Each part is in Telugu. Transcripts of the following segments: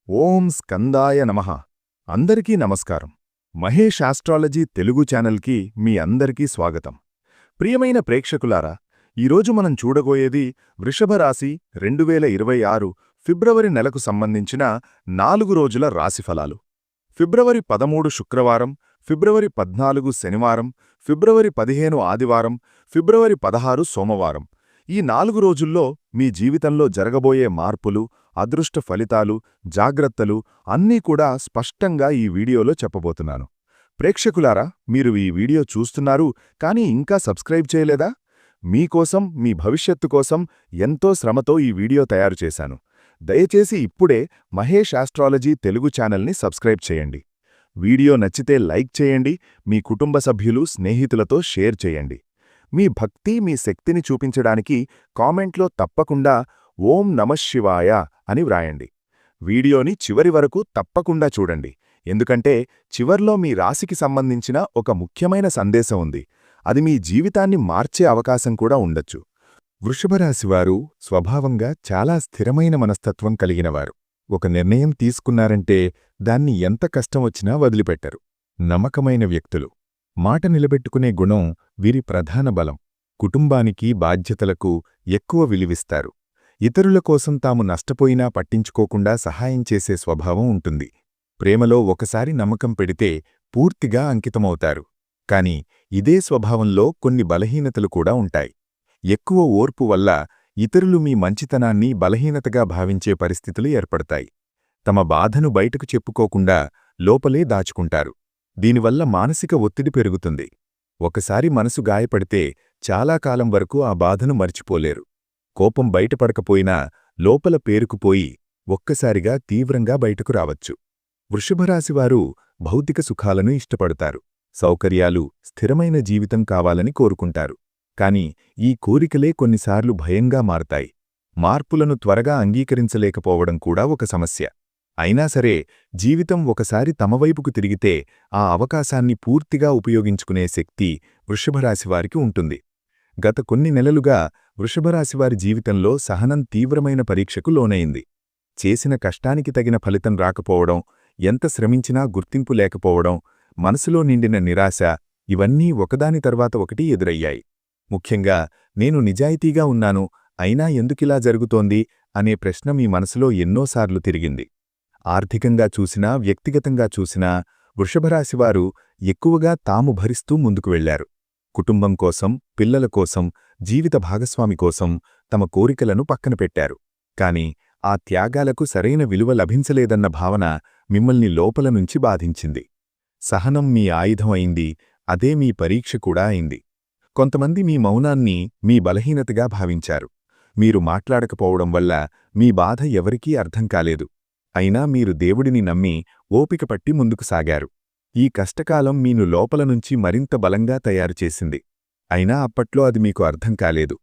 ఓం స్కందాయ నమః. అందరికీ నమస్కారం. మహేష్ ఆస్ట్రాలజీ తెలుగు ఛానల్కి మీ అందరికీ స్వాగతం. ప్రియమైన ప్రేక్షకులారా, ఈరోజు మనం చూడబోయేది వృషభ రాశి 2026 ఫిబ్రవరి నెలకు సంబంధించిన 4 రోజుల రాశిఫలాలు. ఫిబ్రవరి 13 శుక్రవారం, ఫిబ్రవరి 14 శనివారం, ఫిబ్రవరి 15 ఆదివారం, ఫిబ్రవరి 16 సోమవారం. ఈ 4 రోజుల్లో మీ జీవితంలో జరగబోయే మార్పులు, అదృష్ట ఫలితాలు, జాగ్రత్తలు అన్నీ కూడా స్పష్టంగా ఈ వీడియోలో చెప్పబోతున్నాను. ప్రేక్షకులారా, మీరు ఈ వీడియో చూస్తున్నారు కానీ ఇంకా సబ్స్క్రైబ్ చేయలేదా? మీకోసం, మీ భవిష్యత్తు కోసం ఎంతో శ్రమతో ఈ వీడియో తయారు చేశాను. దయచేసి ఇప్పుడే మహేష్ ఆస్ట్రాలజీ తెలుగు ఛానల్ని సబ్స్క్రైబ్ చేయండి. వీడియో నచ్చితే లైక్ చేయండి, మీ కుటుంబ సభ్యులు, స్నేహితులతో షేర్ చేయండి. మీ భక్తి, మీ శక్తిని చూపించడానికి కామెంట్లో తప్పకుండా ఓం నమఃశివాయ అని వ్రాయండి. వీడియోని చివరి వరకు తప్పకుండా చూడండి, ఎందుకంటే చివర్లో మీ రాశికి సంబంధించిన ఒక ముఖ్యమైన సందేశం ఉంది. అది మీ జీవితాన్ని మార్చే అవకాశం కూడా ఉండొచ్చు. వృషభరాశివారు స్వభావంగా చాలా స్థిరమైన మనస్తత్వం కలిగినవారు. ఒక నిర్ణయం తీసుకున్నారంటే దాన్ని ఎంత కష్టం వచ్చినా వదిలిపెట్టరు. నమ్మకమైన వ్యక్తులు. మాట నిలబెట్టుకునే గుణం వీరి ప్రధాన బలం. కుటుంబానికి, బాధ్యతలకు ఎక్కువ విలువిస్తారు. ఇతరుల కోసం తాము నష్టపోయినా పట్టించుకోకుండా సహాయం చేసే స్వభావం ఉంటుంది. ప్రేమలో ఒకసారి నమ్మకం పెడితే పూర్తిగా అంకితమవుతారు. కాని ఇదే స్వభావంలో కొన్ని బలహీనతలు కూడా ఉంటాయి. ఎక్కువ ఓర్పు వల్ల ఇతరులు మీ మంచితనాన్ని బలహీనతగా భావించే పరిస్థితులు ఏర్పడతాయి. తమ బాధను బయటకు చెప్పుకోకుండా లోపలే దాచుకుంటారు. దీనివల్ల మానసిక ఒత్తిడి పెరుగుతుంది. ఒకసారి మనసు గాయపడితే చాలా కాలం వరకు ఆ బాధను మర్చిపోలేరు. కోపం బయటపడకపోయినా లోపల పేరుకుపోయి ఒక్కసారిగా తీవ్రంగా బయటకు రావచ్చు. వృషభరాశివారు భౌతిక సుఖాలను ఇష్టపడతారు. సౌకర్యాలు, స్థిరమైన జీవితం కావాలని కోరుకుంటారు. కాని ఈ కోరికలే కొన్నిసార్లు భయంగా మారతాయి. మార్పులను త్వరగా అంగీకరించలేకపోవడం కూడా ఒక సమస్య. అయినా సరే, జీవితం ఒకసారి తమ వైపుకు తిరిగితే ఆ అవకాశాన్ని పూర్తిగా ఉపయోగించుకునే శక్తి వృషభరాశివారికి ఉంటుంది. గత కొన్ని నెలలుగా వృషభరాశివారి జీవితంలో సహనం తీవ్రమైన పరీక్షకు లోనయింది. చేసిన కష్టానికి తగిన ఫలితం రాకపోవడం, ఎంత శ్రమించినా గుర్తింపు లేకపోవడం, మనసులో నిండిన నిరాశ, ఇవన్నీ ఒకదాని తర్వాత ఒకటి ఎదురయ్యాయి. ముఖ్యంగా నేను నిజాయితీగా ఉన్నాను, అయినా ఎందుకిలా జరుగుతోంది అనే ప్రశ్న మీ మనసులో ఎన్నోసార్లు తిరిగింది. ఆర్థికంగా చూసినా, వ్యక్తిగతంగా చూసినా వృషభరాశివారు ఎక్కువగా తాము భరిస్తూ ముందుకు వెళ్లారు. కుటుంబం కోసం, పిల్లల కోసం, జీవిత భాగస్వామి కోసం తమ కోరికలను పక్కన పెట్టారు. కాని ఆ త్యాగాలకు సరైన విలువ లభించలేదన్న భావన మిమ్మల్ని లోపల నుంచి బాధించింది. సహనం మీ ఆయుధం అయింది, అదే మీ పరీక్ష కూడా అయింది. కొంతమంది మీ మౌనాన్ని మీ బలహీనతగా భావించారు. మీరు మాట్లాడకపోవడం వల్ల మీ బాధ ఎవరికీ అర్థం కాలేదు. అయినా మీరు దేవుడిని నమ్మి ఓపిక పట్టి ముందుకు సాగారు. ఈ కష్టకాలం మీను లోపల నుంచి మరింత బలంగా తయారుచేసింది. అయినా అప్పట్లో అది మీకు అర్థం కాలేదు.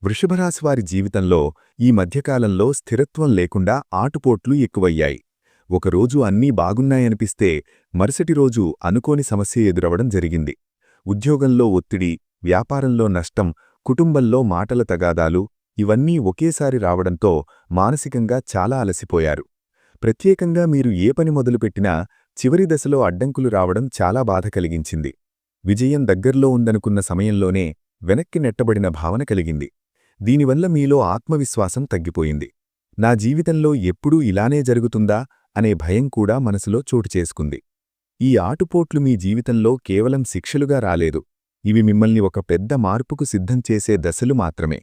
వృషభరాశివారి జీవితంలో ఈ మధ్యకాలంలో స్థిరత్వం లేకుండా ఆటుపోట్లు ఎక్కువయ్యాయి. ఒకరోజు అన్నీ బాగున్నాయనిపిస్తే మరుసటి రోజు అనుకోని సమస్య ఎదురవడం జరిగింది. ఉద్యోగంలో ఒత్తిడి, వ్యాపారంలో నష్టం, కుటుంబంలో మాటల తగాదాలు ఇవన్నీ ఒకేసారి రావడంతో మానసికంగా చాలా అలసిపోయారు. ప్రత్యేకంగా మీరు ఏ పని మొదలుపెట్టినా చివరి దశలో అడ్డంకులు రావడం చాలా బాధ కలిగించింది. విజయం దగ్గర్లో ఉందనుకున్న సమయంలోనే వెనక్కి నెట్టబడిన భావన కలిగింది. దీనివల్ల మీలో ఆత్మవిశ్వాసం తగ్గిపోయింది. నా జీవితంలో ఎప్పుడూ ఇలానే జరుగుతుందా అనే భయం కూడా మనసులో చోటు చేసుకుంది. ఈ ఆటుపోట్లు మీ జీవితంలో కేవలం శిక్షలుగా రాలేదు. ఇవి మిమ్మల్ని ఒక పెద్ద మార్పుకు సిద్ధం చేసే దశలు మాత్రమే.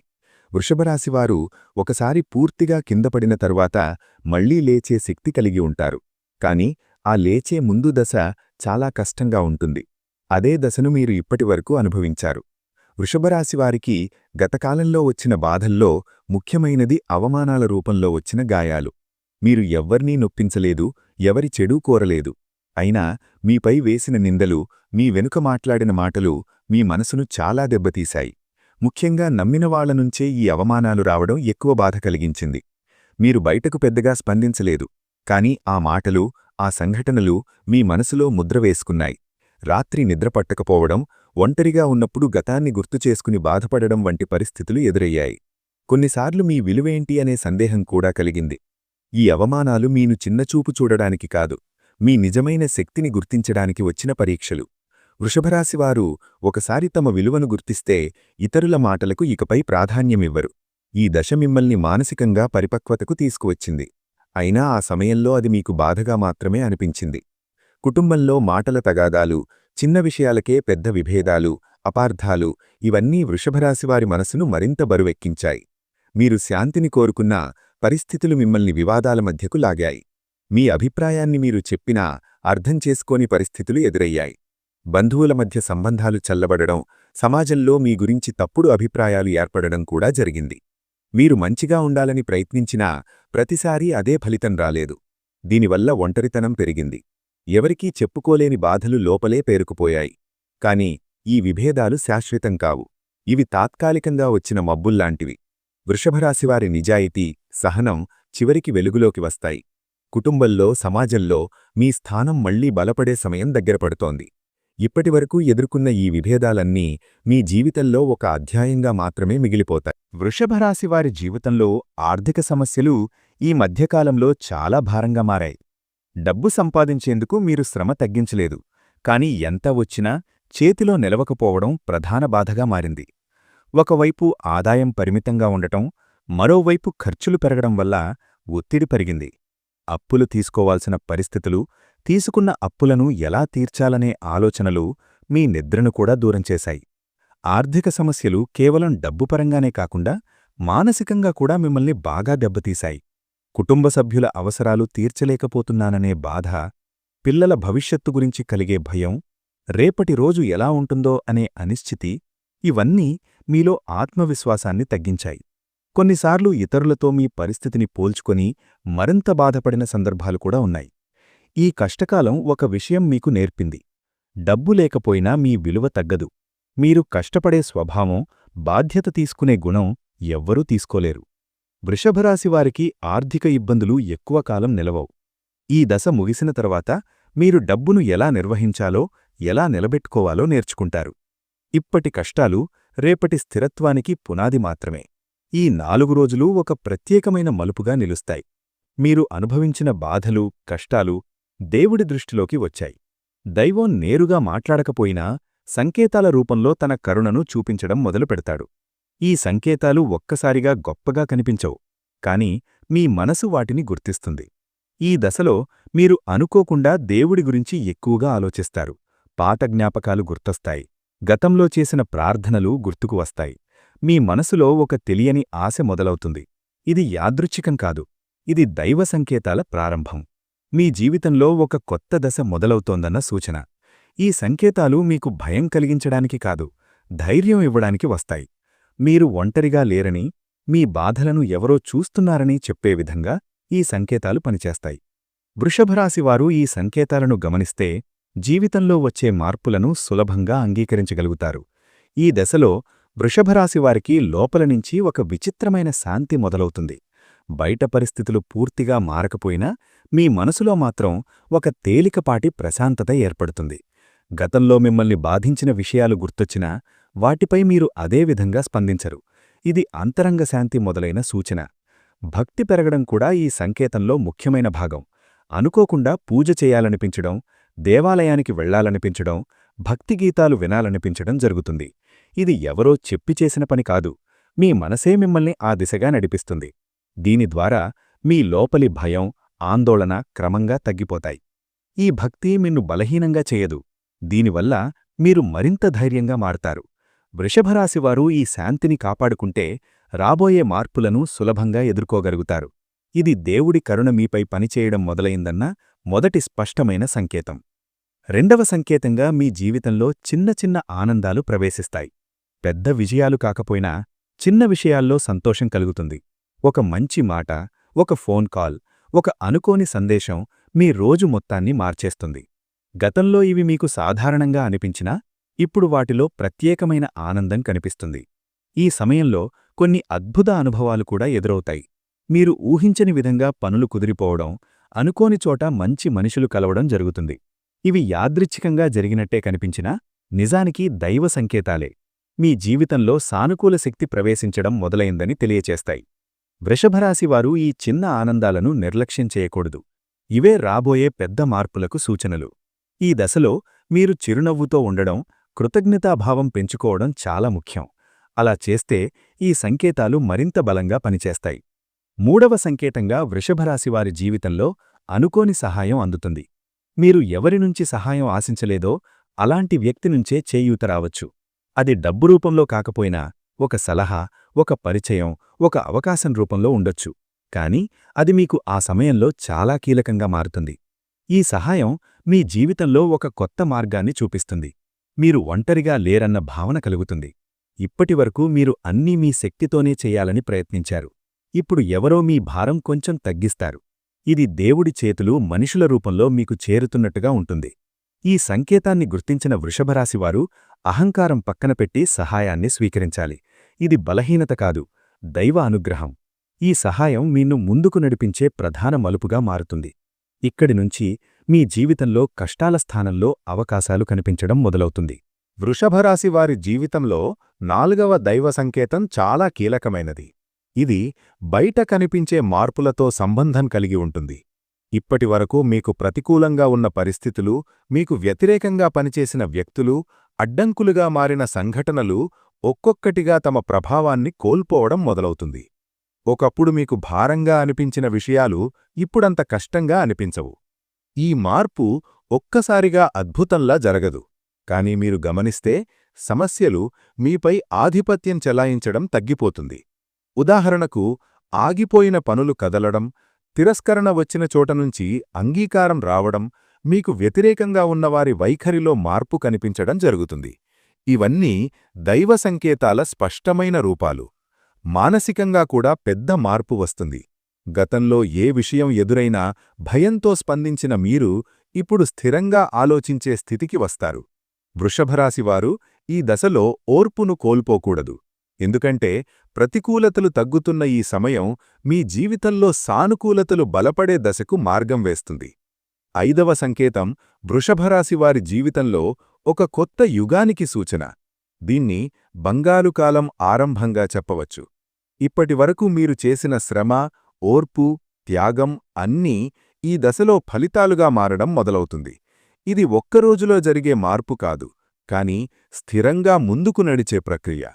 వృషభరాశివారు ఒకసారి పూర్తిగా కిందపడిన తరువాత మళ్లీ లేచే శక్తి కలిగి ఉంటారు. కాని ఆ లేచే ముందు దశ చాలా కష్టంగా ఉంటుంది. అదే దశను మీరు ఇప్పటివరకు అనుభవించారు. వృషభరాశివారికి గతకాలంలో వచ్చిన బాధల్లో ముఖ్యమైనది అవమానాల రూపంలో వచ్చిన గాయాలు. మీరు ఎవ్వర్నీ నొప్పించలేదు, ఎవరి చెడూ కోరలేదు. అయినా మీపై వేసిన నిందలు, మీ వెనుక మాట్లాడిన మాటలు మీ మనసును చాలా దెబ్బతీశాయి. ముఖ్యంగా నమ్మినవాళ్లనుంచే ఈ అవమానాలు రావడం ఎక్కువ బాధ కలిగించింది. మీరు బయటకు పెద్దగా స్పందించలేదు, కాని ఆ మాటలు, ఆ సంఘటనలు మీ మనసులో ముద్ర వేసుకున్నాయి. రాత్రి నిద్రపట్టకపోవడం, ఒంటరిగా ఉన్నప్పుడు గతాన్ని గుర్తుచేసుకుని బాధపడడం వంటి పరిస్థితులు ఎదురయ్యాయి. కొన్నిసార్లు మీ విలువేంటి అనే సందేహం కూడా కలిగింది. ఈ అవమానాలు మీను చిన్నచూపు చూడడానికి కాదు, మీ నిజమైన శక్తిని గుర్తించడానికి వచ్చిన పరీక్షలు. వృషభరాశివారు ఒకసారి తమ విలువను గుర్తిస్తే ఇతరుల మాటలకు ఇకపై ప్రాధాన్యమివ్వరు. ఈ దశ మిమ్మల్ని మానసికంగా పరిపక్వతకు తీసుకువచ్చింది. అయినా ఆ సమయంలో అది మీకు బాధగా మాత్రమే అనిపించింది. కుటుంబంలో మాటల తగాదాలు, చిన్న విషయాలకే పెద్ద విభేదాలు, అపార్థాలు ఇవన్నీ వృషభరాశివారి మనసును మరింత బరువెక్కించాయి. మీరు శాంతిని కోరుకున్నా పరిస్థితులు మిమ్మల్ని వివాదాల మధ్యకు లాగాయి. మీ అభిప్రాయాన్ని మీరు చెప్పినా అర్థం చేసుకోని పరిస్థితులు ఎదురయ్యాయి. బంధువుల మధ్య సంబంధాలు చల్లబడడం, సమాజంలో మీ గురించి తప్పుడు అభిప్రాయాలు ఏర్పడడం కూడా జరిగింది. మీరు మంచిగా ఉండాలని ప్రయత్నించినా ప్రతిసారీ అదే ఫలితం రాలేదు. దీనివల్ల ఒంటరితనం పెరిగింది. ఎవరికీ చెప్పుకోలేని బాధలు లోపలే పేరుకుపోయాయి. కాని ఈ విభేదాలు శాశ్వతం కావు. ఇవి తాత్కాలికంగా వచ్చిన మబ్బుల్లాంటివి. వృషభరాశివారి నిజాయితీ, సహనం చివరికి వెలుగులోకి వస్తాయి. కుటుంబంలో, సమాజంలో మీ స్థానం మళ్లీ బలపడే సమయం దగ్గరపడుతోంది. ఇప్పటివరకు ఎదుర్కొన్న ఈ విభేదాలన్నీ మీ జీవితంలో ఒక అధ్యాయంగా మాత్రమే మిగిలిపోతాయి. వృషభరాశివారి జీవితంలో ఆర్థిక సమస్యలు ఈ మధ్యకాలంలో చాలా భారంగా మారాయి. డబ్బు సంపాదించేందుకు మీరు శ్రమ తగ్గించలేదు, కాని ఎంత వచ్చినా చేతిలో నిలవకపోవడం ప్రధాన బాధగా మారింది. ఒకవైపు ఆదాయం పరిమితంగా ఉండటం, మరోవైపు ఖర్చులు పెరగడం వల్ల ఒత్తిడి పెరిగింది. అప్పులు తీసుకోవాల్సిన పరిస్థితులు, తీసుకున్న అప్పులను ఎలా తీర్చాలనే ఆలోచనలు మీ నిద్రను కూడా దూరం చేశాయి. ఆర్థిక సమస్యలు కేవలం డబ్బుపరంగానే కాకుండా మానసికంగా కూడా మిమ్మల్ని బాగా దెబ్బతీశాయి. కుటుంబ సభ్యుల అవసరాలు తీర్చలేకపోతున్నాననే బాధ, పిల్లల భవిష్యత్తు గురించి కలిగే భయం, రేపటి రోజు ఎలా ఉంటుందో అనే అనిశ్చితి ఇవన్నీ మీలో ఆత్మవిశ్వాసాన్ని తగ్గించాయి. కొన్నిసార్లు ఇతరులతో మీ పరిస్థితిని పోల్చుకొని మరింత బాధపడిన సందర్భాలు కూడా ఉన్నాయి. ఈ కష్టకాలం ఒక విషయం మీకు నేర్పింది: డబ్బు లేకపోయినా మీ విలువ తగ్గదు. మీరు కష్టపడే స్వభావం, బాధ్యత తీసుకునే గుణం ఎవ్వరూ తీసుకోలేరు. వృషభరాశివారికి ఆర్థిక ఇబ్బందులు ఎక్కువ కాలం నిలవవు. ఈ దశ ముగిసిన తర్వాత మీరు డబ్బును ఎలా నిర్వహించాలో, ఎలా నిలబెట్టుకోవాలో నేర్చుకుంటారు. ఇప్పటి కష్టాలు రేపటి స్థిరత్వానికి పునాది మాత్రమే. ఈ 4 రోజులు ఒక ప్రత్యేకమైన మలుపుగా నిలుస్తాయి. మీరు అనుభవించిన బాధలు, కష్టాలు దేవుడి దృష్టిలోకి వచ్చాయి. దైవం నేరుగా మాట్లాడకపోయినా సంకేతాల రూపంలో తన కరుణను చూపించడం మొదలుపెడతాడు. ఈ సంకేతాలు ఒక్కసారిగా గొప్పగా కనిపించవు, కాని మీ మనసు వాటిని గుర్తిస్తుంది. ఈ దశలో మీరు అనుకోకుండా దేవుడి గురించి ఎక్కువగా ఆలోచిస్తారు. పాత జ్ఞాపకాలు గుర్తొస్తాయి. గతంలో చేసిన ప్రార్థనలు గుర్తుకు వస్తాయి. మీ మనసులో ఒక తెలియని ఆశ మొదలవుతుంది. ఇది యాదృచ్ఛికం కాదు, ఇది దైవ సంకేతాల ప్రారంభం. మీ జీవితంలో ఒక కొత్త దశ మొదలవుతోందన్న సూచన. ఈ సంకేతాలు మీకు భయం కలిగించడానికి కాదు, ధైర్యం ఇవ్వడానికి వస్తాయి. మీరు ఒంటరిగా లేరని, మీ బాధలను ఎవరో చూస్తున్నారని చెప్పే విధంగా ఈ సంకేతాలు పనిచేస్తాయి. వృషభరాశివారు ఈ సంకేతాలను గమనిస్తే జీవితంలో వచ్చే మార్పులను సులభంగా అంగీకరించగలుగుతారు. ఈ దశలో వృషభరాశివారికి లోపలనుంచి ఒక విచిత్రమైన శాంతి మొదలవుతుంది. బయట పరిస్థితులు పూర్తిగా మారకపోయినా మీ మనసులో మాత్రం ఒక తేలికపాటి ప్రశాంతత ఏర్పడుతుంది. గతంలో మిమ్మల్ని బాధించిన విషయాలు గుర్తొచ్చినా వాటిపై మీరు అదే విధంగా స్పందించరు. ఇది అంతరంగ శాంతి మొదలైన సూచన. భక్తి పెరగడం కూడా ఈ సంకేతంలో ముఖ్యమైన భాగం. అనుకోకుండా పూజ చేయాలనిపించడం, దేవాలయానికి వెళ్లాలనిపించడం, భక్తిగీతాలు వినాలనిపించడం జరుగుతుంది. ఇది ఎవరో చెప్పి చేసిన పని కాదు, మీ మనసే మిమ్మల్ని ఆ దిశగా నడిపిస్తుంది. దీని ద్వారా మీ లోపలి భయం, ఆందోళన క్రమంగా తగ్గిపోతాయి. ఈ భక్తి నిన్ను బలహీనంగా చేయదు. దీనివల్ల మీరు మరింత ధైర్యంగా మారతారు. వృషభరాశివారు ఈ శాంతిని కాపాడుకుంటే రాబోయే మార్పులను సులభంగా ఎదుర్కోగలుగుతారు. ఇది దేవుడి కరుణ మీపై పనిచేయడం మొదలైందన్న మొదటి స్పష్టమైన సంకేతం. రెండవ సంకేతంగా మీ జీవితంలో చిన్న చిన్న ఆనందాలు ప్రవేశిస్తాయి. పెద్ద విజయాలు కాకపోయినా చిన్న విషయాల్లో సంతోషం కలుగుతుంది. ఒక మంచి మాట, ఒక ఫోన్ కాల్, ఒక అనుకోని సందేశం మీ రోజు మొత్తాన్ని మార్చేస్తుంది. గతంలో ఇవి మీకు సాధారణంగా అనిపించినా ఇప్పుడు వాటిలో ప్రత్యేకమైన ఆనందం కనిపిస్తుంది. ఈ సమయంలో కొన్ని అద్భుత అనుభవాలు కూడా ఎదురవుతాయి. మీరు ఊహించని విధంగా పనులు కుదిరిపోవడం, అనుకోని చోట మంచి మనుషులు కలవడం జరుగుతుంది. ఇవి యాదృచ్ఛికంగా జరిగినట్టే కనిపించినా నిజానికి దైవ సంకేతాలే. మీ జీవితంలో సానుకూల శక్తి ప్రవేశించడం మొదలైందని తెలియచేస్తాయి. వృషభరాశివారు ఈ చిన్న ఆనందాలను నిర్లక్ష్యం చేయకూడదు. ఇవే రాబోయే పెద్ద మార్పులకు సూచనలు. ఈ దశలో మీరు చిరునవ్వుతో ఉండడం, కృతజ్ఞతాభావం పెంచుకోవడం చాలా ముఖ్యం. అలా చేస్తే ఈ సంకేతాలు మరింత బలంగా పనిచేస్తాయి. మూడవ సంకేతంగా వృషభరాశివారి జీవితంలో అనుకోని సహాయం అందుతుంది. మీరు ఎవరినుంచి సహాయం ఆశించలేదో అలాంటి వ్యక్తి నుంచే చేయూత రావచ్చు. అది డబ్బు రూపంలో కాకపోయినా ఒక సలహా, ఒక పరిచయం, ఒక అవకాశం రూపంలో ఉండొచ్చు. కానీ అది మీకు ఆ సమయంలో చాలా కీలకంగా మారుతుంది. ఈ సహాయం మీ జీవితంలో ఒక కొత్త మార్గాన్ని చూపిస్తుంది. మీరు ఒంటరిగా లేరన్న భావన కలుగుతుంది. ఇప్పటివరకు మీరు అన్నీ మీ శక్తితోనే చెయ్యాలని ప్రయత్నించారు. ఇప్పుడు ఎవరో మీ భారం కొంచెం తగ్గిస్తారు. ఇది దేవుడి చేతులు మనుషుల రూపంలో మీకు చేరుతున్నట్టుగా ఉంటుంది. ఈ సంకేతాన్ని గుర్తించిన వృషభరాశివారు అహంకారం పక్కనపెట్టి సహాయాన్ని స్వీకరించాలి. ఇది బలహీనత కాదు, దైవ అనుగ్రహం. ఈ సహాయం మీను ముందుకు నడిపించే ప్రధాన మలుపుగా మారుతుంది. ఇక్కడినుంచి మీ జీవితంలో కష్టాల స్థానంలో అవకాశాలు కనిపించడం మొదలవుతుంది. వృషభరాశివారి జీవితంలో 4వ దైవ సంకేతం చాలా కీలకమైనది. ఇది బయట కనిపించే మార్పులతో సంబంధం కలిగి ఉంటుంది. ఇప్పటివరకు మీకు ప్రతికూలంగా ఉన్న పరిస్థితులు, మీకు వ్యతిరేకంగా పనిచేసిన వ్యక్తులు, అడ్డంకులుగా మారిన సంఘటనలు ఒక్కొక్కటిగా తమ ప్రభావాన్ని కోల్పోవడం మొదలవుతుంది. ఒకప్పుడు మీకు భారంగా అనిపించిన విషయాలు ఇప్పుడంత కష్టంగా అనిపించవు. ఈ మార్పు ఒక్కసారిగా అద్భుతంలా జరగదు. కానీ మీరు గమనిస్తే సమస్యలు మీపై ఆధిపత్యం చెలాయించడం తగ్గిపోతుంది. ఉదాహరణకు, ఆగిపోయిన పనులు కదలడం, తిరస్కరణ వచ్చిన చోటనుంచి అంగీకారం రావడం, మీకు వ్యతిరేకంగా ఉన్నవారి వైఖరిలో మార్పు కనిపించడం జరుగుతుంది. ఇవన్నీ దైవ సంకేతాల స్పష్టమైన రూపాలు. మానసికంగా కూడా పెద్ద మార్పు వస్తుంది. గతంలో ఏ విషయం ఎదురైనా భయంతో స్పందించిన మీరు ఇప్పుడు స్థిరంగా ఆలోచించే స్థితికి వస్తారు. వృషభరాశివారు ఈ దశలో ఓర్పును కోల్పోకూడదు. ఎందుకంటే ప్రతికూలతలు తగ్గుతున్న ఈ సమయం మీ జీవితంలో సానుకూలతలు బలపడే దశకు మార్గం వేస్తుంది. 5వ సంకేతం వృషభరాశివారి జీవితంలో ఒక కొత్త యుగానికి సూచన. దీన్ని బంగారుకాలం ఆరంభంగా చెప్పవచ్చు. ఇప్పటివరకు మీరు చేసిన శ్రమ, ఓర్పు, త్యాగం అన్నీ ఈ దశలో ఫలితాలుగా మారడం మొదలవుతుంది. ఇది ఒక్కరోజులో జరిగే మార్పు కాదు, కానీ స్థిరంగా ముందుకు నడిచే ప్రక్రియ.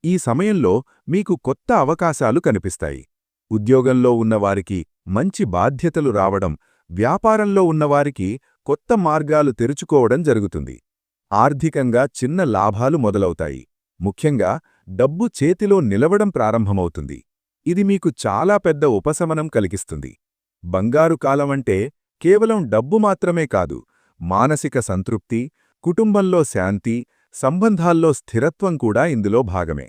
ఈ సమయంలో మీకు కొత్త అవకాశాలు కనిపిస్తాయి. ఉద్యోగంలో ఉన్నవారికి మంచి బాధ్యతలు రావడం, వ్యాపారంలో ఉన్నవారికి కొత్త మార్గాలు తెరుచుకోవడం జరుగుతుంది. ఆర్థికంగా చిన్న లాభాలు మొదలవుతాయి. ముఖ్యంగా డబ్బు చేతిలో నిలవడం ప్రారంభమవుతుంది. ఇది మీకు చాలా పెద్ద ఉపశమనం కలిగిస్తుంది. బంగారు కాలమంటే కేవలం డబ్బు మాత్రమే కాదు, మానసిక సంతృప్తి, కుటుంబంలో శాంతి, సంబంధాల్లో స్థిరత్వం కూడా ఇందులో భాగమే.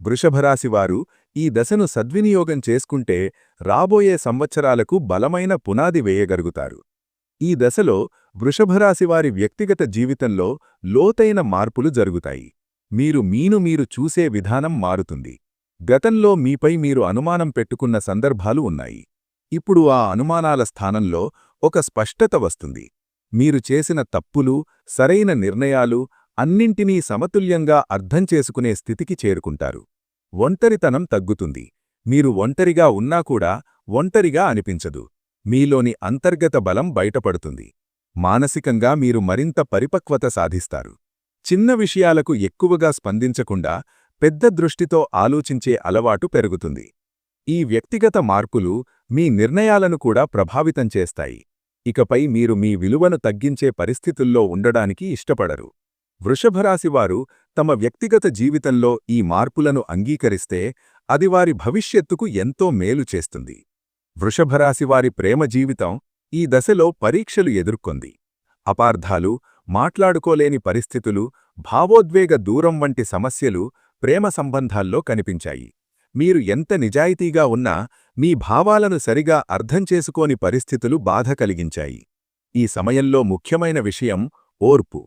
వృషభరాశివారు ఈ దశను సద్వినియోగం చేసుకుంటే రాబోయే సంవత్సరాలకు బలమైన పునాది వేయగలుగుతారు. ఈ దశలో వృషభరాశివారి వ్యక్తిగత జీవితంలో లోతైన మార్పులు జరుగుతాయి. మీరు చూసే విధానం మారుతుంది. గతంలో మీపై మీరు అనుమానం పెట్టుకున్న సందర్భాలు ఉన్నాయి. ఇప్పుడు ఆ అనుమానాల స్థానంలో ఒక స్పష్టత వస్తుంది. మీరు చేసిన తప్పులు, సరైన నిర్ణయాలు అన్నింటినీ సమతుల్యంగా అర్థం చేసుకునే స్థితికి చేరుకుంటారు. ఒంటరితనం తగ్గుతుంది. మీరు ఒంటరిగా ఉన్నా కూడా ఒంటరిగా అనిపించదు. మీలోని అంతర్గత బలం బయటపడుతుంది. మానసికంగా మీరు మరింత పరిపక్వత సాధిస్తారు. చిన్న విషయాలకు ఎక్కువగా స్పందించకుండా పెద్ద దృష్టితో ఆలోచించే అలవాటు పెరుగుతుంది. ఈ వ్యక్తిగత మార్పులు మీ నిర్ణయాలను కూడా ప్రభావితం చేస్తాయి. ఇకపై మీరు మీ విలువను తగ్గించే పరిస్థితుల్లో ఉండడానికి ఇష్టపడరు. వృషభరాశివారు తమ వ్యక్తిగత జీవితంలో ఈ మార్పులను అంగీకరిస్తే అది వారి భవిష్యత్తుకు ఎంతో మేలు చేస్తుంది. వృషభరాశివారి ప్రేమ జీవితం ఈ దశలో పరీక్షలు ఎదుర్కొంది. అపార్థాలు, మాట్లాడుకోలేని పరిస్థితులు, భావోద్వేగ దూరం వంటి సమస్యలు ప్రేమ సంబంధాల్లో కనిపించాయి. మీరు ఎంత నిజాయితీగా ఉన్నా మీ భావాలను సరిగా అర్థం చేసుకోని పరిస్థితులు బాధ కలిగించాయి. ఈ సమయంలో ముఖ్యమైన విషయం ఓర్పు.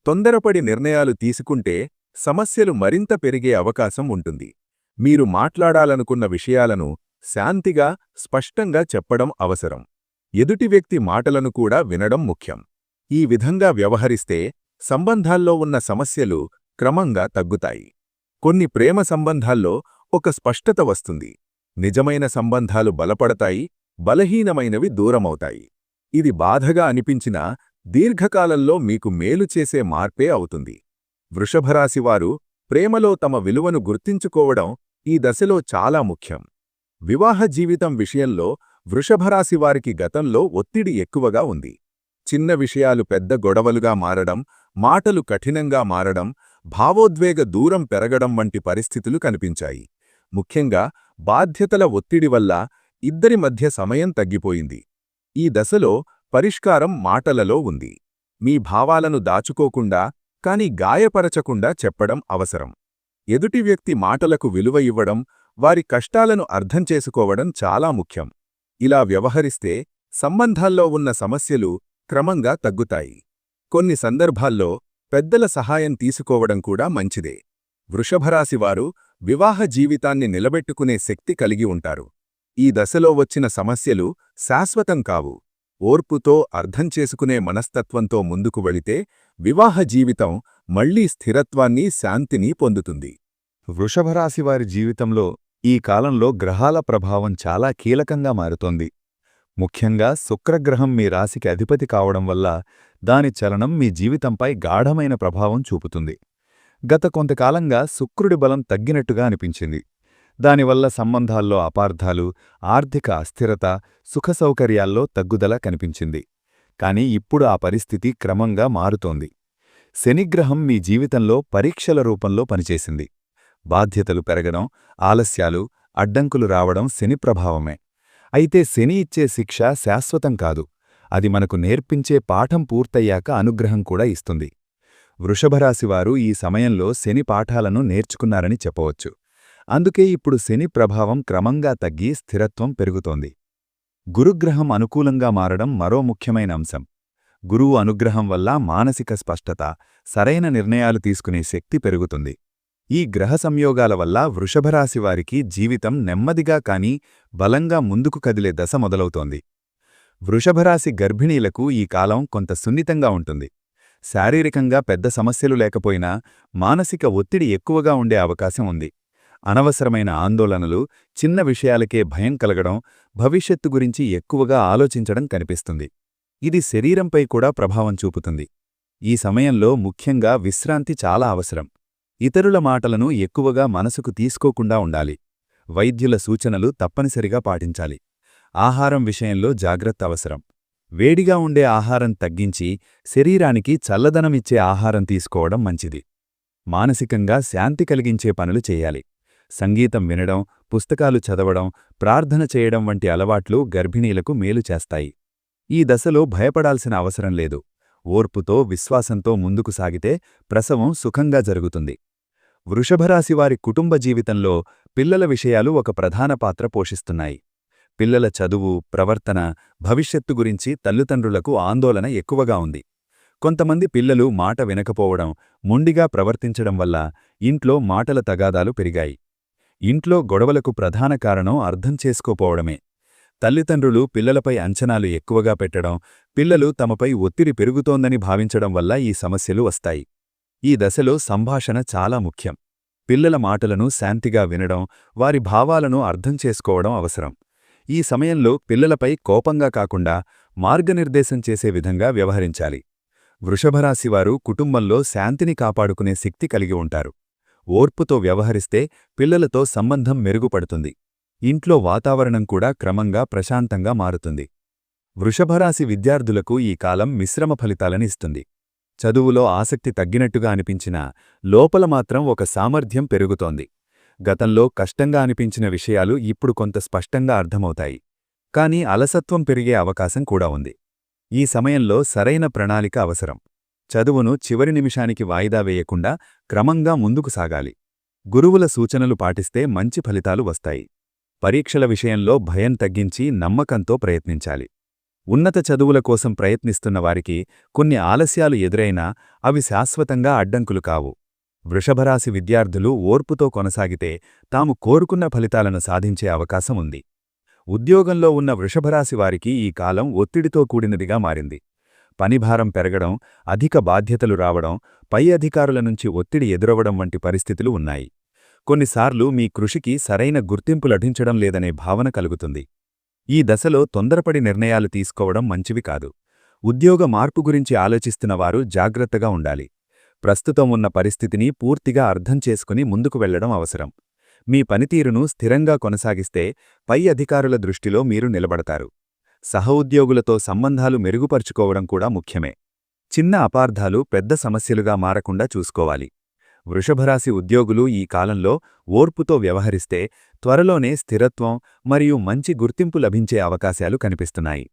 తొందరపడి నిర్ణయాలు తీసుకుంటే సమస్యలు మరింత పెరిగే అవకాశం ఉంటుంది. మీరు మాట్లాడాలనుకున్న విషయాలను శాంతిగా, స్పష్టంగా చెప్పడం అవసరం. ఎదుటి వ్యక్తి మాటలను కూడా వినడం ముఖ్యం. ఈ విధంగా వ్యవహరిస్తే సంబంధాల్లో ఉన్న సమస్యలు క్రమంగా తగ్గుతాయి. కొన్ని ప్రేమ సంబంధాల్లో ఒక స్పష్టత వస్తుంది. నిజమైన సంబంధాలు బలపడతాయి, బలహీనమైనవి దూరమవుతాయి. ఇది బాధగా అనిపించినా దీర్ఘకాలంలో మీకు మేలు చేసే మార్పే అవుతుంది. వృషభరాశివారు ప్రేమలో తమ విలువను గుర్తించుకోవడం ఈ దశలో చాలా ముఖ్యం. వివాహ జీవితం విషయంలో వృషభరాశివారికి గతంలో ఒత్తిడి ఎక్కువగా ఉంది. చిన్న విషయాలు పెద్ద గొడవలుగా మారడం, మాటలు కఠినంగా మారడం, భావోద్వేగ దూరం పెరగడం వంటి పరిస్థితులు కనిపించాయి. ముఖ్యంగా బాధ్యతల ఒత్తిడి వల్ల ఇద్దరి మధ్య సమయం తగ్గిపోయింది. ఈ దశలో పరిష్కారం మాటలలో ఉంది. మీ భావాలను దాచుకోకుండా, కాని గాయపరచకుండా చెప్పడం అవసరం. ఎదుటి వ్యక్తి మాటలకు విలువ ఇవ్వడం, వారి కష్టాలను అర్థం చేసుకోవడం చాలా ముఖ్యం. ఇలా వ్యవహరిస్తే సంబంధాల్లో ఉన్న సమస్యలు క్రమంగా తగ్గుతాయి. కొన్ని సందర్భాల్లో పెద్దల సహాయం తీసుకోవడం కూడా మంచిదే. వృషభరాశివారు వివాహ జీవితాన్ని నిలబెట్టుకునే శక్తి కలిగి ఉంటారు. ఈ దశలో వచ్చిన సమస్యలు శాశ్వతం కావు. ఓర్పుతో అర్థం చేసుకునే మనస్తత్వంతో ముందుకు వెళితే వివాహ జీవితం మళ్లీ స్థిరత్వాన్ని, శాంతిని పొందుతుంది. వృషభరాశివారి జీవితంలో ఈ కాలంలో గ్రహాల ప్రభావం చాలా కీలకంగా మారుతోంది. ముఖ్యంగా శుక్రగ్రహం మీ రాశికి అధిపతి కావడం వల్ల దాని చలనం మీ జీవితంపై గాఢమైన ప్రభావం చూపుతుంది. గత కొంతకాలంగా శుక్రుడి బలం తగ్గినట్టుగా అనిపించింది. దానివల్ల సంబంధాల్లో అపార్థాలు, ఆర్థిక అస్థిరత, సుఖసౌకర్యాల్లో తగ్గుదల కనిపించింది. కాని ఇప్పుడు ఆ పరిస్థితి క్రమంగా మారుతోంది. శనిగ్రహం మీ జీవితంలో పరీక్షల రూపంలో పనిచేసింది. బాధ్యతలు పెరగడం, ఆలస్యాలు, అడ్డంకులు రావడం శని ప్రభావమే. అయితే శని ఇచ్చే శిక్ష శాశ్వతం కాదు. అది మనకు నేర్పించే పాఠం పూర్తయ్యాక అనుగ్రహం కూడా ఇస్తుంది. వృషభరాశివారు ఈ సమయంలో శని పాఠాలను నేర్చుకున్నారని చెప్పవచ్చు. అందుకే ఇప్పుడు శని ప్రభావం క్రమంగా తగ్గి స్థిరత్వం పెరుగుతోంది. గురుగ్రహం అనుకూలంగా మారడం మరో ముఖ్యమైన అంశం. గురువు అనుగ్రహం వల్ల మానసిక స్పష్టత, సరైన నిర్ణయాలు తీసుకునే శక్తి పెరుగుతుంది. ఈ గ్రహ సంయోగాల వల్ల వృషభరాశివారికి జీవితం నెమ్మదిగా కాని బలంగా ముందుకు కదిలే దశ మొదలవుతోంది. వృషభరాశి గర్భిణీలకు ఈ కాలం కొంత సున్నితంగా ఉంటుంది. శారీరకంగా పెద్ద సమస్యలు లేకపోయినా మానసిక ఒత్తిడి ఎక్కువగా ఉండే అవకాశం ఉంది. అనవసరమైన ఆందోళనలు, చిన్న విషయాలకే భయం కలగడం, భవిష్యత్తు గురించి ఎక్కువగా ఆలోచించడం కనిపిస్తుంది. ఇది శరీరంపై కూడా ప్రభావం చూపుతుంది. ఈ సమయంలో ముఖ్యంగా విశ్రాంతి చాలా అవసరం. ఇతరుల మాటలను ఎక్కువగా మనసుకు తీసుకోకుండా ఉండాలి. వైద్యుల సూచనలు తప్పనిసరిగా పాటించాలి. ఆహారం విషయంలో జాగ్రత్త అవసరం. వేడిగా ఉండే ఆహారం తగ్గించి శరీరానికి చల్లదనమిచ్చే ఆహారం తీసుకోవడం మంచిది. మానసికంగా శాంతి కలిగించే పనులు చేయాలి. సంగీతం వినడం, పుస్తకాలు చదవడం, ప్రార్థన చేయడం వంటి అలవాట్లు గర్భిణీలకు మేలు చేస్తాయి. ఈ దశలో భయపడాల్సిన అవసరం లేదు. ఓర్పుతో, విశ్వాసంతో ముందుకు సాగితే ప్రసవం సుఖంగా జరుగుతుంది. వృషభరాశివారి కుటుంబ జీవితంలో పిల్లల విషయాలు ఒక ప్రధాన పాత్ర పోషిస్తున్నాయి. పిల్లల చదువు, ప్రవర్తన, భవిష్యత్తు గురించి తల్లిదండ్రులకు ఆందోళన ఎక్కువగా ఉంది. కొంతమంది పిల్లలు మాట వినకపోవడం, మొండిగా ప్రవర్తించడం వల్ల ఇంట్లో మాటల తగాదాలు పెరిగాయి. ఇంట్లో గొడవలకు ప్రధాన కారణం అర్థం చేసుకోపోవడమే. తల్లిదండ్రులు పిల్లలపై అంచనాలు ఎక్కువగా పెట్టడం, పిల్లలు తమపై ఒత్తిడి పెరుగుతోందని భావించడం వల్ల ఈ సమస్యలు వస్తాయి. ఈ దశలో సంభాషణ చాలా ముఖ్యం. పిల్లల మాటలను శాంతిగా వినడం, వారి భావాలను అర్థం చేసుకోవడం అవసరం. ఈ సమయంలో పిల్లలపై కోపంగా కాకుండా మార్గనిర్దేశం చేసే విధంగా వ్యవహరించాలి. వృషభరాశివారు కుటుంబంలో శాంతిని కాపాడుకునే శక్తి కలిగి ఉంటారు. ఓర్పుతో వ్యవహరిస్తే పిల్లలతో సంబంధం మెరుగుపడుతుంది. ఇంట్లో వాతావరణం కూడా క్రమంగా ప్రశాంతంగా మారుతుంది. వృషభరాశి విద్యార్థులకు ఈ కాలం మిశ్రమ ఫలితాలని ఇస్తుంది. చదువులో ఆసక్తి తగ్గినట్టుగా అనిపించినా లోపల మాత్రం ఒక సామర్థ్యం పెరుగుతోంది. గతంలో కష్టంగా అనిపించిన విషయాలు ఇప్పుడు కొంత స్పష్టంగా అర్థమవుతాయి. కానీ అలసత్వం పెరిగే అవకాశం కూడా ఉంది. ఈ సమయంలో సరైన ప్రణాళిక అవసరం. చదువును చివరి నిమిషానికి వాయిదా వేయకుండా క్రమంగా ముందుకు సాగాలి. గురువుల సూచనలు పాటిస్తే మంచి ఫలితాలు వస్తాయి. పరీక్షల విషయంలో భయం తగ్గించి నమ్మకంతో ప్రయత్నించాలి. ఉన్నత చదువుల కోసం ప్రయత్నిస్తున్న వారికి కొన్ని ఆలస్యాలు ఎదురైనా అవి శాశ్వతంగా అడ్డంకులు కావు. వృషభరాశి విద్యార్థులు ఓర్పుతో కొనసాగితే తాము కోరుకున్న ఫలితాలను సాధించే అవకాశం ఉంది. ఉద్యోగంలో ఉన్న వృషభరాశి వారికి ఈ కాలం ఒత్తిడితో కూడినదిగా మారింది. పనిభారం పెరగడం, అధిక బాధ్యతలు రావడం, పై అధికారుల నుంచి ఒత్తిడి ఎదురవడం వంటి పరిస్థితులు ఉన్నాయి. కొన్నిసార్లు మీ కృషికి సరైన గుర్తింపు లభించడం లేదనే భావన కలుగుతుంది. ఈ దశలో తొందరపడి నిర్ణయాలు తీసుకోవడం మంచివి కాదు. ఉద్యోగ మార్పు గురించి ఆలోచిస్తున్న వారు జాగ్రత్తగా ఉండాలి. ప్రస్తుతం ఉన్న పరిస్థితిని పూర్తిగా అర్థం చేసుకుని ముందుకు వెళ్లడం అవసరం. మీ పనితీరును స్థిరంగా కొనసాగిస్తే పై అధికారుల దృష్టిలో మీరు నిలబడతారు. సహోద్యోగులతో సంబంధాలు మెరుగుపరుచుకోవడం కూడా ముఖ్యమే. చిన్న అపార్థాలు పెద్ద సమస్యలుగా మారకుండా చూసుకోవాలి. వృషభరాశి ఉద్యోగులు ఈ కాలంలో ఓర్పుతో వ్యవహరిస్తే త్వరలోనే స్థిరత్వం మరియు మంచి గుర్తింపు లభించే అవకాశాలు కనిపిస్తున్నాయి.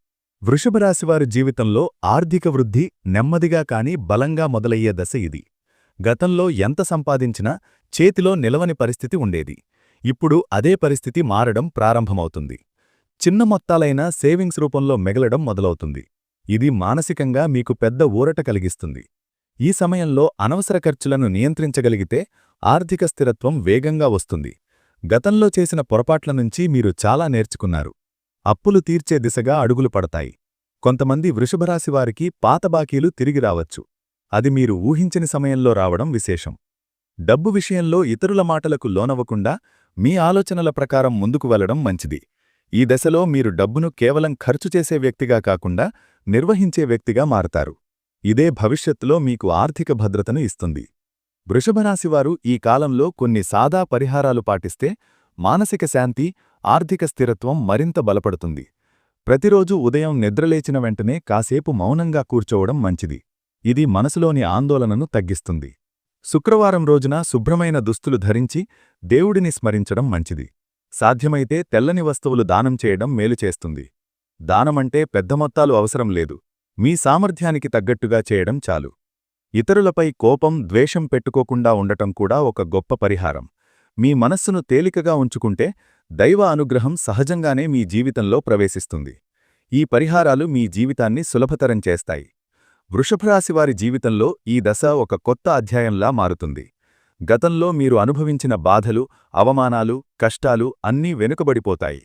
వృషభరాశివారి జీవితంలో ఆర్థిక వృద్ధి నెమ్మదిగా కాని బలంగా మొదలయ్యే దశ ఇది. గతంలో ఎంత సంపాదించినా చేతిలో నిలవని పరిస్థితి ఉండేది. ఇప్పుడు అదే పరిస్థితి మారడం ప్రారంభమవుతుంది. చిన్న మొత్తాలైన సేవింగ్స్ రూపంలో మిగలడం మొదలవుతుంది. ఇది మానసికంగా మీకు పెద్ద ఊరట కలిగిస్తుంది. ఈ సమయంలో అనవసర ఖర్చులను నియంత్రించగలిగితే ఆర్థిక స్థిరత్వం వేగంగా వస్తుంది. గతంలో చేసిన పొరపాట్ల నుంచి మీరు చాలా నేర్చుకున్నారు. అప్పులు తీర్చే దిశగా అడుగులు పడతాయి. కొంతమంది వృషభరాశివారికి పాత బాకీలు తిరిగి రావచ్చు. అది మీరు ఊహించని సమయంలో రావడం విశేషం. డబ్బు విషయంలో ఇతరుల మాటలకు లోనవ్వకుండా మీ ఆలోచనల ప్రకారం ముందుకు వెళ్లడం మంచిది. ఈ దశలో మీరు డబ్బును కేవలం ఖర్చు చేసే వ్యక్తిగా కాకుండా నిర్వహించే వ్యక్తిగా మారతారు. ఇదే భవిష్యత్తులో మీకు ఆర్థిక భద్రతను ఇస్తుంది. వృషభరాశివారు ఈ కాలంలో కొన్ని సాదా పరిహారాలు పాటిస్తే మానసిక శాంతి, ఆర్థిక స్థిరత్వం మరింత బలపడుతుంది. ప్రతిరోజు ఉదయం నిద్రలేచిన వెంటనే కాసేపు మౌనంగా కూర్చోవడం మంచిది. ఇది మనసులోని ఆందోళనను తగ్గిస్తుంది. శుక్రవారం రోజున శుభ్రమైన దుస్తులు ధరించి దేవుడిని స్మరించడం మంచిది. సాధ్యమైతే తెల్లని వస్తువులు దానం చేయడం మేలు చేస్తుంది. దానమంటే పెద్ద మొత్తాలు అవసరం లేదు. మీ సామర్థ్యానికి తగ్గట్టుగా చేయడం చాలు. ఇతరులపై కోపం, ద్వేషం పెట్టుకోకుండా ఉండటం కూడా ఒక గొప్ప పరిహారం. మీ మనస్సును తేలికగా ఉంచుకుంటే దైవ అనుగ్రహం సహజంగానే మీ జీవితంలో ప్రవేశిస్తుంది. ఈ పరిహారాలు మీ జీవితాన్ని సులభతరం చేస్తాయి. వృషభరాశివారి జీవితంలో ఈ దశ ఒక కొత్త అధ్యాయంలా మారుతుంది. గతంలో మీరు అనుభవించిన బాధలు, అవమానాలు, కష్టాలు అన్నీ వెనుకబడిపోతాయి.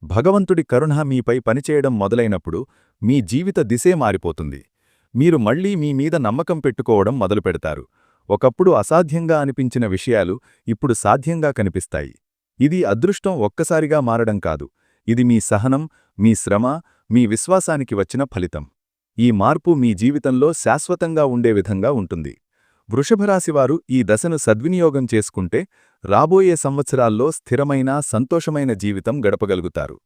భగవంతుడి కరుణ మీపై పనిచేయడం మొదలైనప్పుడు మీ జీవిత దిశే మారిపోతుంది. మీరు మళ్లీ మీ మీద నమ్మకం పెట్టుకోవడం మొదలుపెడతారు. ఒకప్పుడు అసాధ్యంగా అనిపించిన విషయాలు ఇప్పుడు సాధ్యంగా కనిపిస్తాయి. ఇది అదృష్టం ఒక్కసారిగా మారడం కాదు. ఇది మీ సహనం, మీ శ్రమ, మీ విశ్వాసానికి వచ్చిన ఫలితం. ఈ మార్పు మీ జీవితంలో శాశ్వతంగా ఉండే విధంగా ఉంటుంది. వృషభరాశివారు ఈ దశను సద్వినియోగం చేసుకుంటే రాబోయే సంవత్సరాల్లో స్థిరమైన, సంతోషమైన జీవితం గడపగలుగుతారు.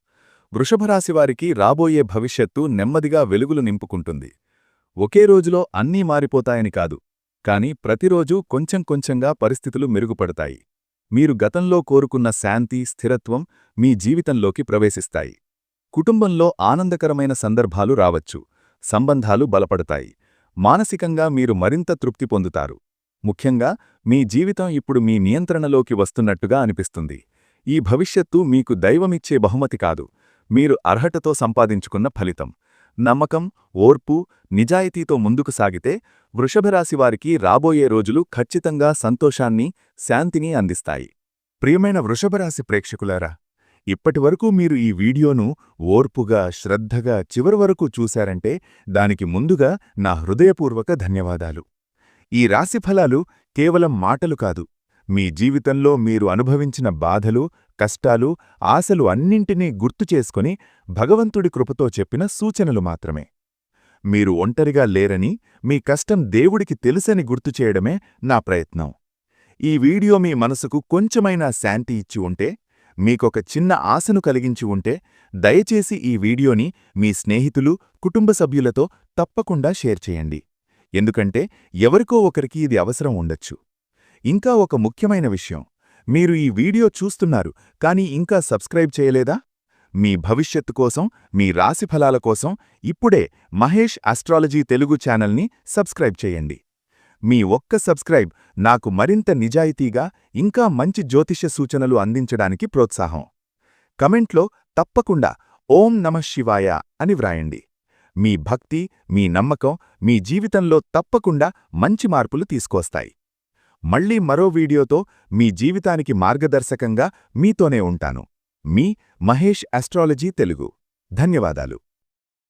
వృషభరాశివారికి రాబోయే భవిష్యత్తు నెమ్మదిగా వెలుగులు నింపుకుంటుంది. ఒకే రోజులో అన్నీ మారిపోతాయని కాదు, కాని ప్రతిరోజూ కొంచెం కొంచెంగా పరిస్థితులు మెరుగుపడతాయి. మీరు గతంలో కోరుకున్న శాంతి, స్థిరత్వం మీ జీవితంలోకి ప్రవేశిస్తాయి. కుటుంబంలో ఆనందకరమైన సందర్భాలు రావచ్చు. సంబంధాలు బలపడతాయి. మానసికంగా మీరు మరింత తృప్తి పొందుతారు. ముఖ్యంగా మీ జీవితం ఇప్పుడు మీ నియంత్రణలోకి వస్తున్నట్టుగా అనిపిస్తుంది. ఈ భవిష్యత్తు మీకు దైవమిచ్చే బహుమతి కాదు, మీరు అర్హతతో సంపాదించుకున్న ఫలితం. నమ్మకం, ఓర్పు, నిజాయితీతో ముందుకు సాగితే వృషభరాశివారికి రాబోయే రోజులు ఖచ్చితంగా సంతోషాన్ని, శాంతిని అందిస్తాయి. ప్రియమైన వృషభరాశి ప్రేక్షకులారా, ఇప్పటివరకు మీరు ఈ వీడియోను ఓర్పుగా, శ్రద్ధగా చివరి వరకు చూశారంటే దానికి ముందుగా నా హృదయపూర్వక ధన్యవాదాలు. ఈ రాశిఫలాలు కేవలం మాటలు కాదు, మీ జీవితంలో మీరు అనుభవించిన బాధలు, కష్టాలు, ఆశలు అన్నింటినీ గుర్తు చేసుకుని భగవంతుడి కృపతో చెప్పిన సూచనలు మాత్రమే. మీరు ఒంటరిగా లేరని, మీ కష్టం దేవుడికి తెలుసని గుర్తు చేయడమే నా ప్రయత్నం. ఈ వీడియో మీ మనసుకు కొంచెమైనా శాంతి ఇచ్చి ఉంటే, మీకొక చిన్న ఆశను కలిగించి ఉంటే, దయచేసి ఈ వీడియోని మీ స్నేహితులు, కుటుంబ సభ్యులతో తప్పకుండా షేర్ చేయండి. ఎందుకంటే ఎవరికో ఒకరికి ఇది అవసరం ఉండొచ్చు. ఇంకా ఒక ముఖ్యమైన విషయం, మీరు ఈ వీడియో చూస్తున్నారు కానీ ఇంకా సబ్స్క్రైబ్ చేయలేదా? మీ భవిష్యత్తు కోసం, మీ రాశిఫలాల కోసం ఇప్పుడే మహేష్ ఆస్ట్రాలజీ తెలుగు ఛానల్ని సబ్స్క్రైబ్ చేయండి. మీ ఒక్క సబ్స్క్రైబ్ నాకు మరింత నిజాయితీగా ఇంకా మంచి జ్యోతిష్య సూచనలు అందించడానికి ప్రోత్సాహం. కమెంట్లో తప్పకుండా ఓం నమః శివాయ అని వ్రాయండి. మీ భక్తి, మీ నమ్మకం మీ జీవితంలో తప్పకుండా మంచి మార్పులు తీసుకొస్తాయి. మళ్ళీ మరో వీడియోతో మీ జీవితానికి మార్గదర్శకంగా మీతోనే ఉంటాను. మీ మహేష్ ఆస్ట్రాలజీ తెలుగు. ధన్యవాదాలు.